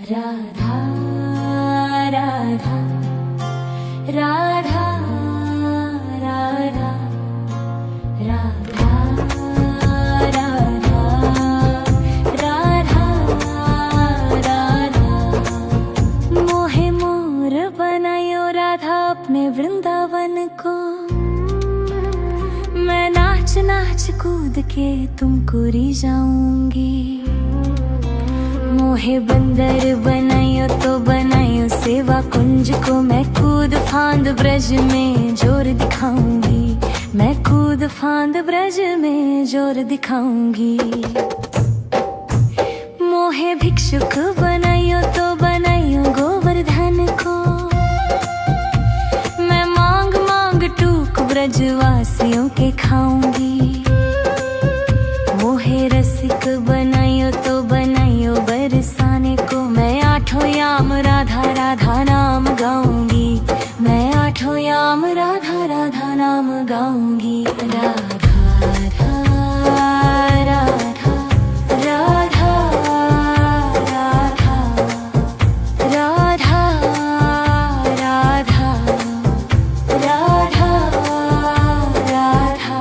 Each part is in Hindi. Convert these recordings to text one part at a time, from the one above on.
राधा राधा राधा राधा राधा राधा राधा राधा मोहे मोर बनायो राधा अपने वृंदावन को। मैं नाच नाच कूद के तुमको रिझाऊंगी। मोहे बंदर बनायो तो बनायो सेवा कुंज को। मैं कूद फांद ब्रज में जोर दिखाऊंगी। मैं कूद फांद ब्रज में जोर दिखाऊंगी। मोहे भिक्षुक बनायो तो बनायो गोवर्धन को। मैं मांग मांग टूक ब्रजवासियों के खाऊंगी। मोहे रसिक बनायो तो बनायो बरसाने को। मैं आठों याम राधा राधा नाम गाऊंगी। मैं आठों याम राधा राधा नाम गाऊंगी। राधा राधा राधा राधा राधा राधा राधा राधा।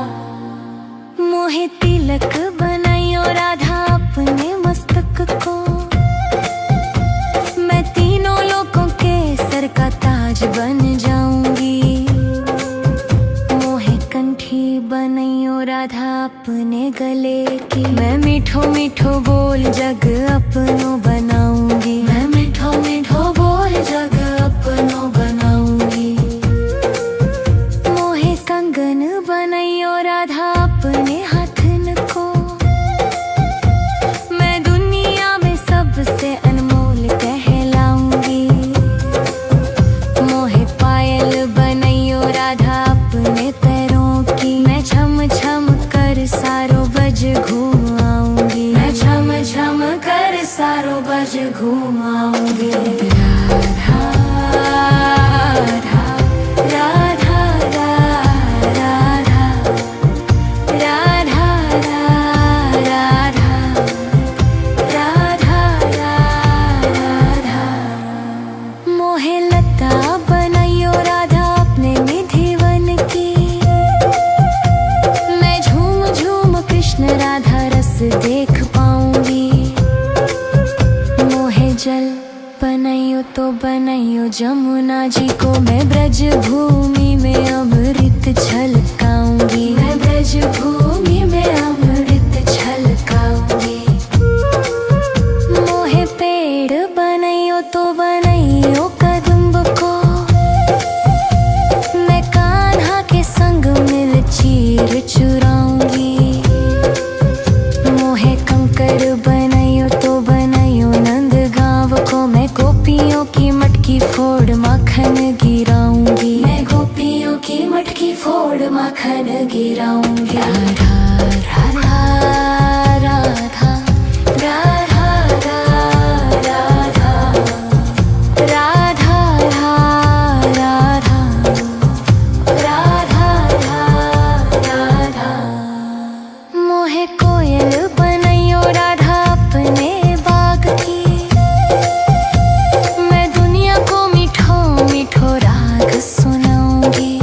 मोहे तिलक बनायो राधा अपने मस्तक को। मैं तीनों लोगों के सर का ताज बन जाऊंगी। मोहे कंठी बनायो राधा अपने गले की। मैं मीठो मीठो बोल जग अपनो बनाऊंगी। मैं मीठो मीठो बोल जग अपनो बनाऊंगी। मोहे कंगन बनायो राधा अपने हाथन को। मैं दुनिया में सबसे अनमोल कहलाऊंगी। मोहे पायल बनायो राधा अपने पैरों की। मैं छम छम कर सारो बज घूम आऊंगी। मैं छम छम कर सारो बज घूम आऊंगी। राधा राधा राधा राधा राधा राधा राधा राधा। मोहे लता बनायो राधा अपने निधिवन की। मैं झूम झूम कृष्ण राधा रस देख पाऊंगी। मोहे जल बनायो तो बनायो जमुना जी को। मैं ब्रज भूमि में अमृत छलकाऊंगी। मैं ब्रज भूमि में अमृत छलकाऊंगी। मोहे पेड़ बनायो तो बनायो कदम्ब को। मैं कान्हा के संग मिल चीर चुराऊंगी। मोहे कंकर बनायो तो बनायो नंद गांव को। मैं गोपियों की मटकी फोड़ माखन गिराऊंगी। मैं गोपियों की मटकी फोड़ माखन गिराऊंगी। राधा राधा राधा राधा राधा राधा राधा राधा राधा। मोहे कोयल बनायो राधा अपने बाग की। मैं दुनिया को मीठो मीठो राग सुनाऊंगी।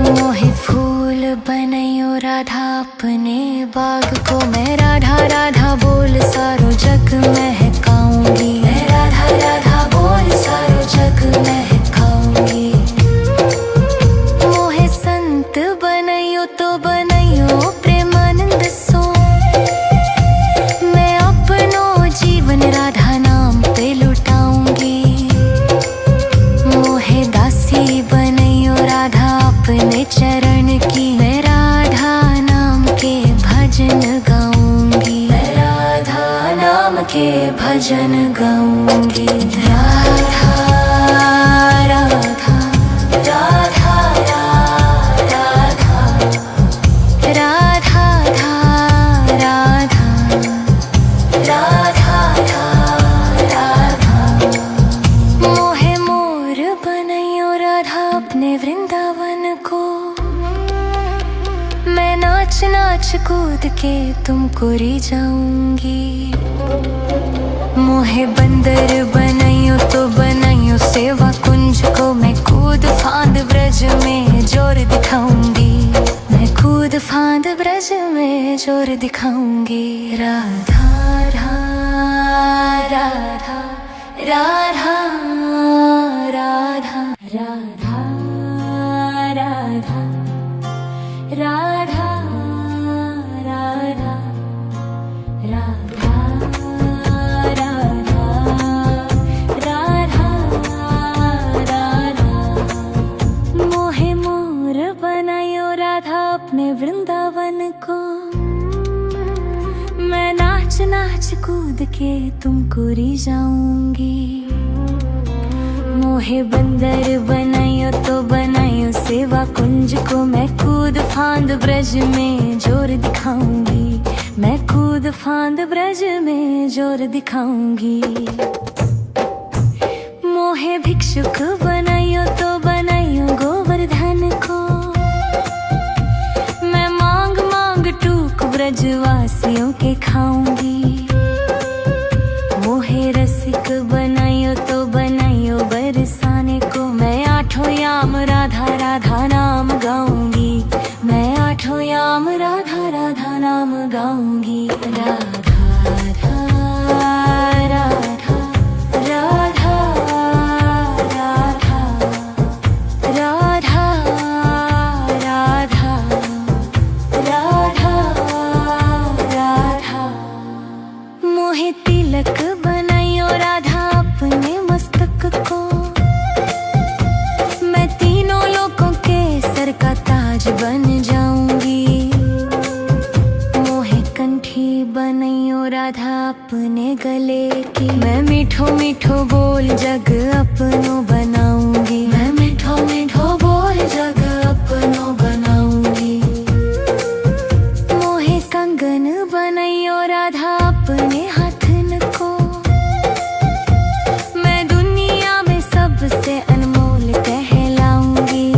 मोहे फूल बनायो राधा अपने बाग को। मैं राधा राधा बोल सारो जग महकाऊंगी। मैं राधा राधा बोल सारो जग महकाऊंगी। मोहे संत बनायो तो बनायो प्रेमानंद सो। मैं अपनो जीवन राधा नाम पे लुटाऊंगी। मोहे दासी बनायो राधा अपने चरण की। मैं राधा नाम के भजन गाऊंगी। मैं राधा नाम के भजन गाऊंगी। राधा राधा राधा राधा राधा राधा राधा राधा। मोहे मोर बनायो राधा अपने वृंदावन को। मैं नाच नाच कूद के तुमको रिझाऊंगी। मोहे बंदर बनाइयो तो बनाइयो सेवा कुंज को मैं कूद फांद ब्रज में जोर दिखाऊंगी, मैं कूद फांद ब्रज में जोर दिखाऊंगी। राधा राधा राधा राधा राधा राधा राधा राधा राधा राधा राधा मोहे मोर बनायो राधा अपने वृंदावन को, मैं नाच नाच कूद के तुमको रिझाऊंगी। मोहे बंदर बनायो तो बनायो सेवा कुंज को, मैं कूद फांद ब्रज में जोर दिखाऊंगी, मैं कूद फांद ब्रज में जोर दिखाऊंगी। मोहे भिक्षुक बनायो तो बनायो गोवर्धन को, मैं मांग मांग टूक ब्रजवासियों के खाऊंगी। मोहे रसिक बनायो तो बनायो बरसाने को, मैं आठों याम राधा राधा नाम गाऊंगी, मैं आठों याम राधा राधा नाम गाऊंगी। राधा राधा राधा राधा राधा राधा राधा राधा मोहे तिलक बनाइयो राधा अपने मस्तक को, मैं तीनों लोगों के सर का ताज बन जाऊंगी। मोहे कंठी बनाइयो राधा अपने गले की, मैं मीठो मीठो बोल जग अपनो बनाऊंगी, मैं मीठो मीठो बोल जग अपनो बनाऊंगी। मोहे कंगन बनाइयो राधा अपने हाथन को, मैं दुनिया में सबसे अनमोल कहलाऊंगी।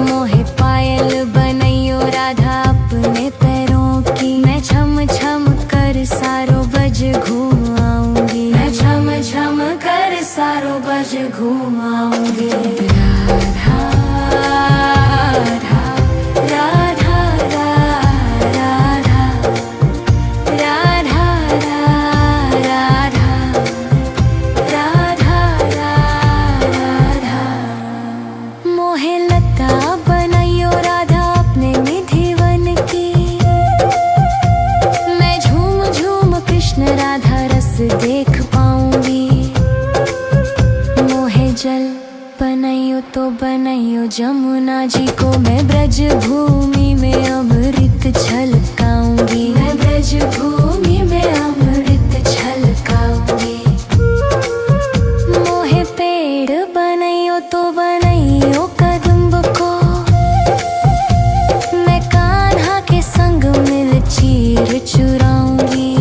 मोहे पायल बनाइयो राधा अपने पैरों की, मैं छम छम कर सारो बज घूम आऊंगी, मैं छम छम कर सारो बज घूम आऊंगी। राधा राधा राधा राधा राधा राधा राधा मोहे लता बनाइयो राधा अपने निधिवन की, मैं झूम झूम कृष्ण राधा रस देख पाऊंगी। मोहे जल बनाइयो तो बनाइयो जमुना जी को, मैं ब्रज भूमि में अमृत छलकाऊंगी, मैं ब्रज भूमि में अमृत छलकाऊंगी। मोहे पेड़ बनाइयो तो बनाइयो कदम्ब को, मैं कान्हा के संग मिल चीर चुराऊंगी।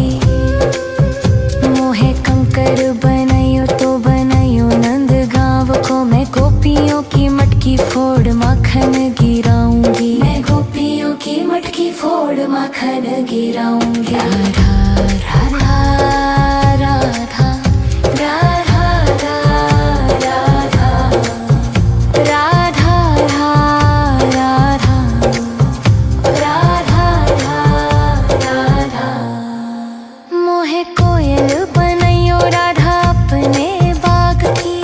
मोहे कंकर बनाइयो तो बनाइयो नंद गांव को, मैं गोपियों की मटकी फोड़ माखन गिराऊंगी, मैं गोपियों की मटकी फोड़ माखन गिराऊंगी। राधा राधा राधा राधा राधा राधा राधा राधा राधा मोहे कोयल बनाइयो राधा अपने बाग की,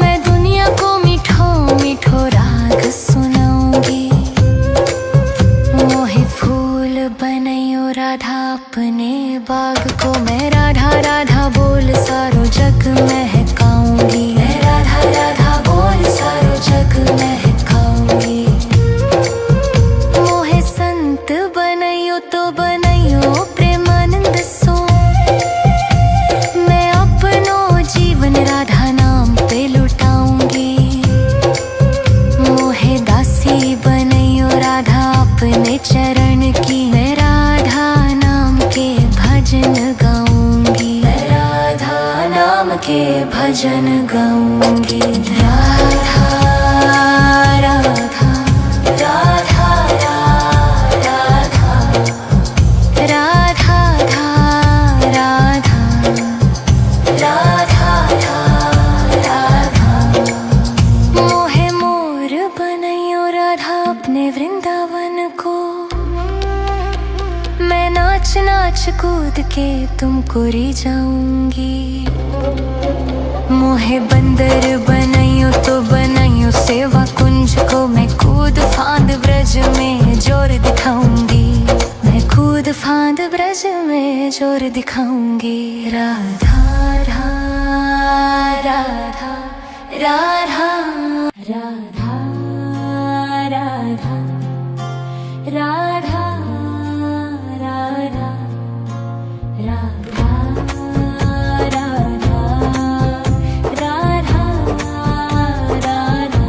मैं दुनिया को मीठो मीठो राग सुनाऊंगी। मोहे फूल बनाइयो राधा अपने बाग को, मैं राधा राधा बोल सारो जग महकाऊंगी, मैं राधा राधा बोल सारो जग महकाऊंगी। मोहे संत बनाइयो तो बनाइयो प्रेमानंद सो, मैं अपनो जीवन राधा नाम पे लुटाऊंगी। मोहे दासी बनाइयो राधा अपने चरण की, मैं राधा नाम के भजन गाऊंगी, मैं राधा नाम के भजन गाऊंगी। राधा राधा राधा राधा राधा राधा कूद के तुमको री जाऊंगी। मोहे बंदर बनाइयो तो बनाइयो सेवा कुंज को, मैं कूद फांद ब्रज में जोर दिखाऊंगी। मैं कूद फांद ब्रज में जोर दिखाऊंगी। राधा राधा राधा राधा राधा राधा राधा राधा राधा राधा।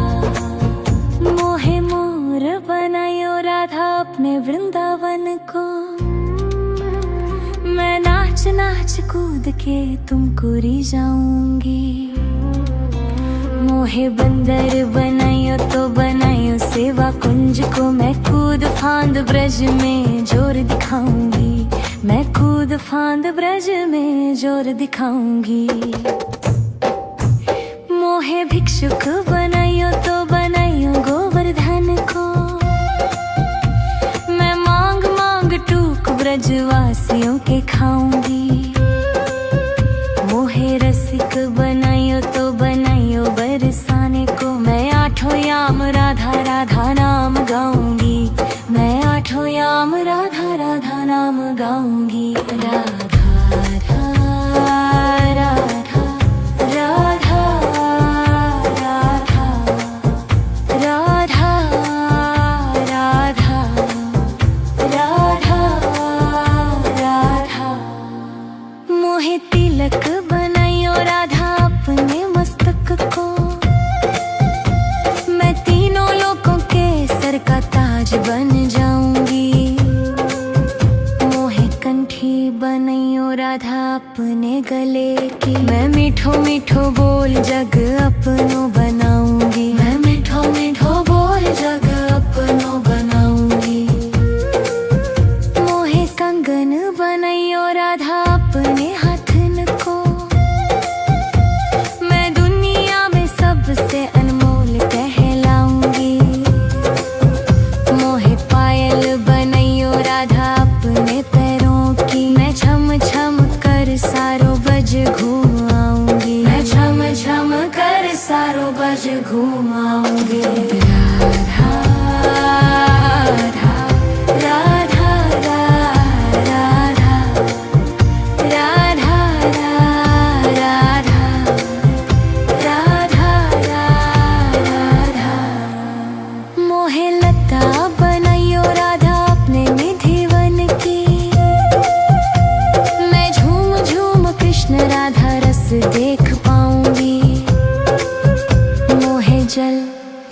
मोहे मोर बनायो राधा अपने वृंदावन को, मैं नाच नाच कूद के तुमको री जाऊंगी। मोहे बंदर बनायो तो बनायो सेवा कुंज को, मैं कूद फांद ब्रज में जोर दिखाऊंगी। मैं कूद फांद ब्रज में जोर दिखाऊंगी। मोहे भिक्षुक बनायो तो बनायो गोवर्धन को, मैं मांग मांग टूक ब्रजवासियों के खाऊंगी। मोहे रसिक बनायो तो बनायो बरसाने को, मैं आठों याम राधा राधा नाम गाऊंगी। मैं आठों याम राधा राधा नाम गाऊंगी। राधा राधा राधा राधा राधा राधा राधा राधा। मोहे तिलक बनाइयो राधा अपने मस्तक को, मैं तीनों लोगों के सर का ताज बन जाऊंगी। मोहे कंठी बनाइयो राधा अपने गले की, मैं मीठो मीठो बोल जग अपनो बनाऊंगी। मैं मीठो मीठो बोल जग अपनो बनाऊंगी। मोहे कंगन बनाइयो राधा अपने हाथन को, मैं दुनिया में सबसे अनमोल कहलाऊंगी। मोहे पायल बनाइयो राधा अपने पैरों की, मैं छम छम कर सारो बज घूम आऊंगी। मैं छम छम कर सारो बज घूम आऊंगी। राधा राधा राधा राधा राधा राधा राधा राधा। मोहे लता बनाइयो राधा अपने निधि वन की, मैं झूम झूम कृष्ण राधा रस देख पाऊंगी। मोहे जल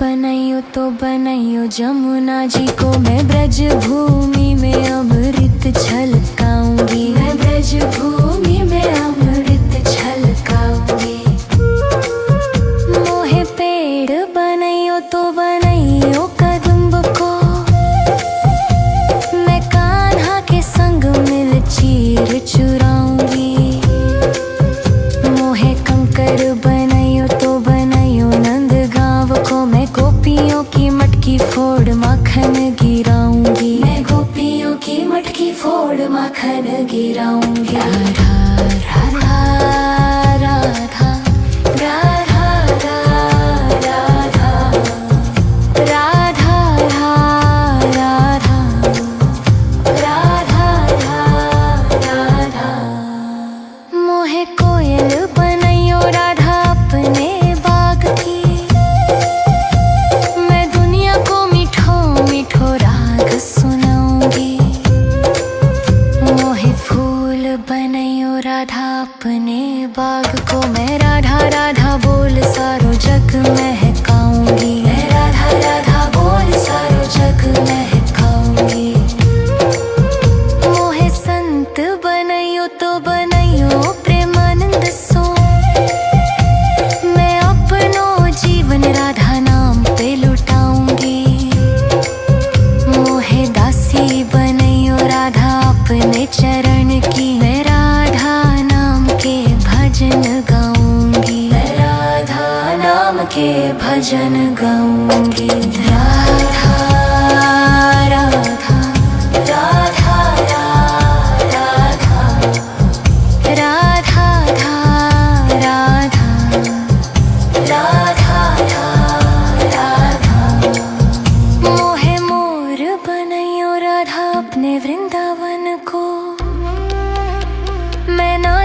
बनाइयो तो बनाइयो जमुना जी को, मैं ब्रज भूमि में अमृत छलकाऊंगी। मैं ब्रज भूमि में अमृत छलकाऊंगी। मोहे पेड़ बनाइयो तो बनाइयो कदम्ब को, मैं कान्हा के संग मिल चीर चुराऊंगी। मोहे कंकर बनाइयो तो बनाइयो नंद गांव को, मैं गोपियों की मटकी फोड़ माखन गिराऊंगी। मैं गोपियों की मटकी फोड़ माखन गिराऊंगी। राधा राधा राधा राधा राधा राधा राधा राधा राधा। मोहे कोयल बनाइयो राधा अपने बाग की, मैं दुनिया को मीठो मीठो राग सुनाऊंगी। मोहे फूल बनाइयो राधा अपने बाग को, मैं राधा राधा बोल सारो जग महकाऊंगी। मैं राधा राधा बोल सारो जग महकाऊंगी। मोहे संत बनाइयो तो बनाइयो प्रेमानंद सो, मैं अपनो जीवन राधा नाम पे लुटाऊंगी। मोहे दासी बनाइयो राधा अपने चरण की, मैं राधा नाम के भजन गाऊंगी। मैं राधा नाम के भजन गाऊंगी। राधा राधा राधा राधा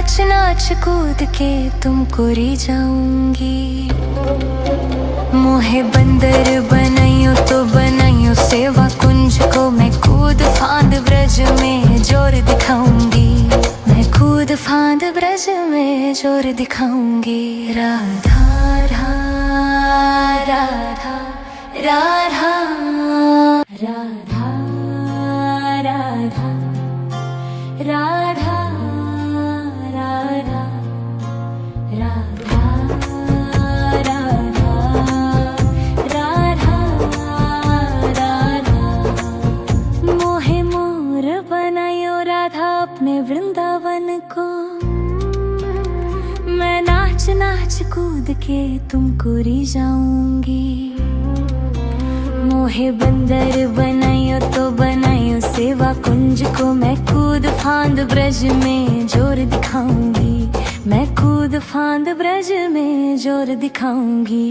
नाच नाच कूद के तुमको रिझाऊंगी। मोहे बंदर बनाइयो तो बनाइयो सेवा कुंज को, मैं कूद फांद ब्रज में जोर दिखाऊंगी। मैं कूद फांद ब्रज में जोर दिखाऊंगी। राधा राधा राधा राधा राधा राधा राधा राधा राधा राधा राधा। मोहे मोर बनायो राधा अपने वृंदावन को, मैं नाच नाच कूद के तुमको रिझाऊंगी। मोहे बंदर बनाइयो तो बनाइयो सेवा कुंज को, मैं कूद फांद ब्रज में जोर दिखाऊंगी। मैं कूद फांद ब्रज में जोर दिखाऊंगी।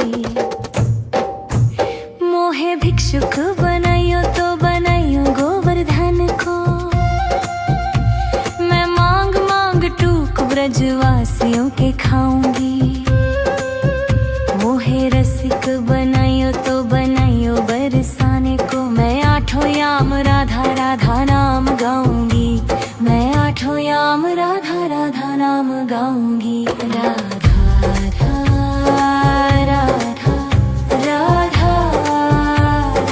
मोहे भिक्षुक बनाइयो तो बनाइयो गोवर्धन को, मैं मांग मांग टूक ब्रजवासियों के खाऊंगी। मोहे रसिक बनाइयो तो बनाइयो बरसाने को, मैं आठों याम राधा राधा नाम गाऊंगी। मैं आठों याम राधा राधा नाम गाऊंगी। राधा राधा राधा राधा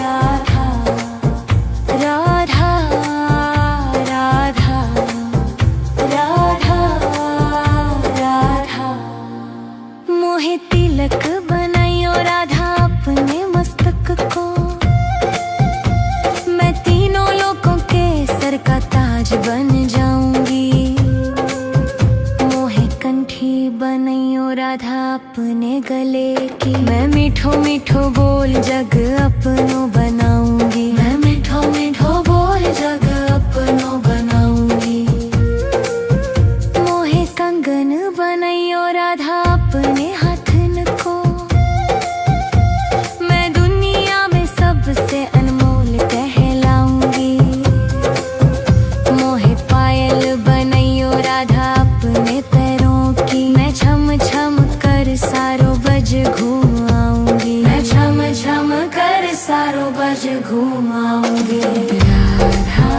राधा राधा राधा राधा। मोहे तिलक बनाइयो राधा अपने मस्तक को, मैं तीनों लोगों के सर का ताज बन जाऊंगी। मोहे कंठी बनाइयो राधा अपने गले की, मैं मीठो मीठो बोल जग अपनो बनाऊंगी। मैं मीठो मीठो बोल जग अपनो बनाऊंगी। मोहे कंगन बनाइयो राधा अपने हाथन को, मैं दुनिया में सबसे अनमोल कहलाऊंगी। मोहे पायल बनाइयो राधा अपने पैरों की, मैं छम छम कर सारो बज घूमाऊंगी। मैं छम छम कर सारो बज घूमाऊंगी। राधा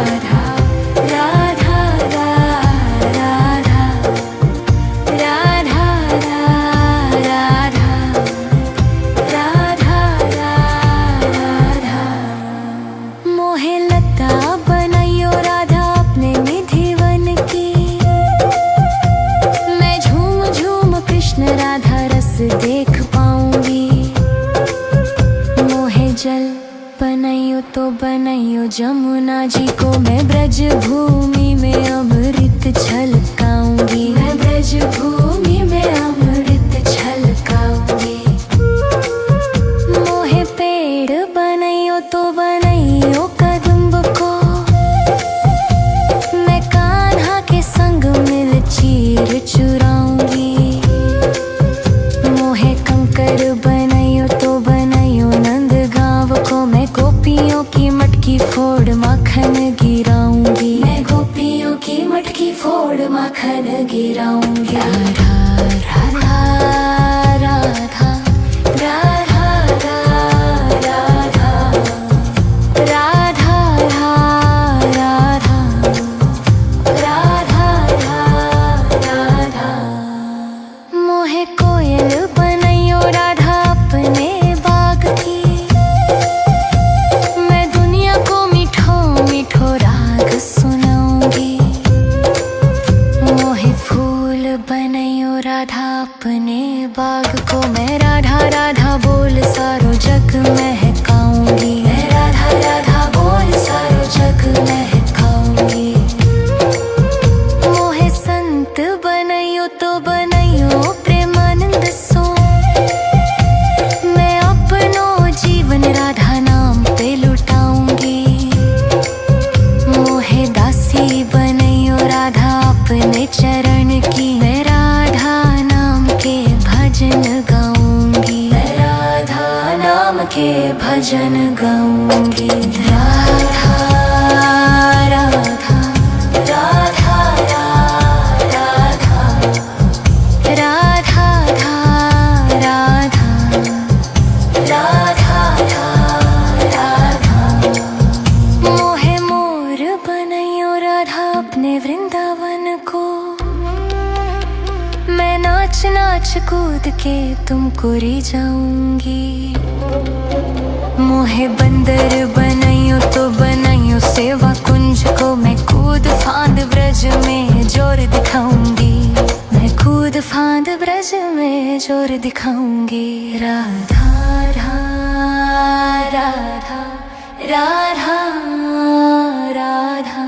राधा राधा राधा राधा राधा राधा राधा। मोहे लता बनाइयो राधा अपने निधिवन की, मैं झूम झूम कृष्ण राधा रस देख पाऊंगी। मोहे जल बनाइयो तो बनाइयो जमुना जी को, मैं ब्रज भूमि में अमृत छलकाऊंगी। मैं ब्रज भूमि में अमृत छलकाऊंगी। मोहे पेड़ बनाइयो तो बनाइयो कदम्ब को, मैं कान्हा के संग मिल चीर चुराऊंगी। मोहे कंकर बनाइयो तो बनाइयो नंद गांव को, मैं गोपियों की मटकी फोड़ माखन गिराऊंगी। मैं गोपियों की मटकी फोड़ माखन गिराऊंगी। राधा राधा राधा राधा राधा राधा राधा राधा राधा। मोहे कोयल बनाइयो राधा अपने बाग की, मैं दुनिया को मीठो मीठो राग सुनाऊंगी। मोहे फूल बनाइयो राधा अपने बाग को, मैं राधा राधा बोल सारो जग महकाऊंगी। मैं राधा राधा बोल सारो जग महकाऊंगी। मोहे संत बनाइयो तो बनाइयो प्रेमानंद सो, मैं अपनो जीवन राधा नाम पे लुटाऊंगी। मोहे दासी बनाइयो राधा अपने चरण की, मैं राधा नाम के भजन गाऊंगी। मैं राधा नाम के भजन गाऊंगी। राधा राधा राधा राधा नाच नाच कूद के तुमको री जाऊंगी। मोहे बंदर बनाइयो तो बनाइयो सेवा कुंज को, मैं कूद फांद ब्रज में जोर दिखाऊंगी। मैं कूद फांद ब्रज में जोर दिखाऊंगी। राधा राधा राधा राधा।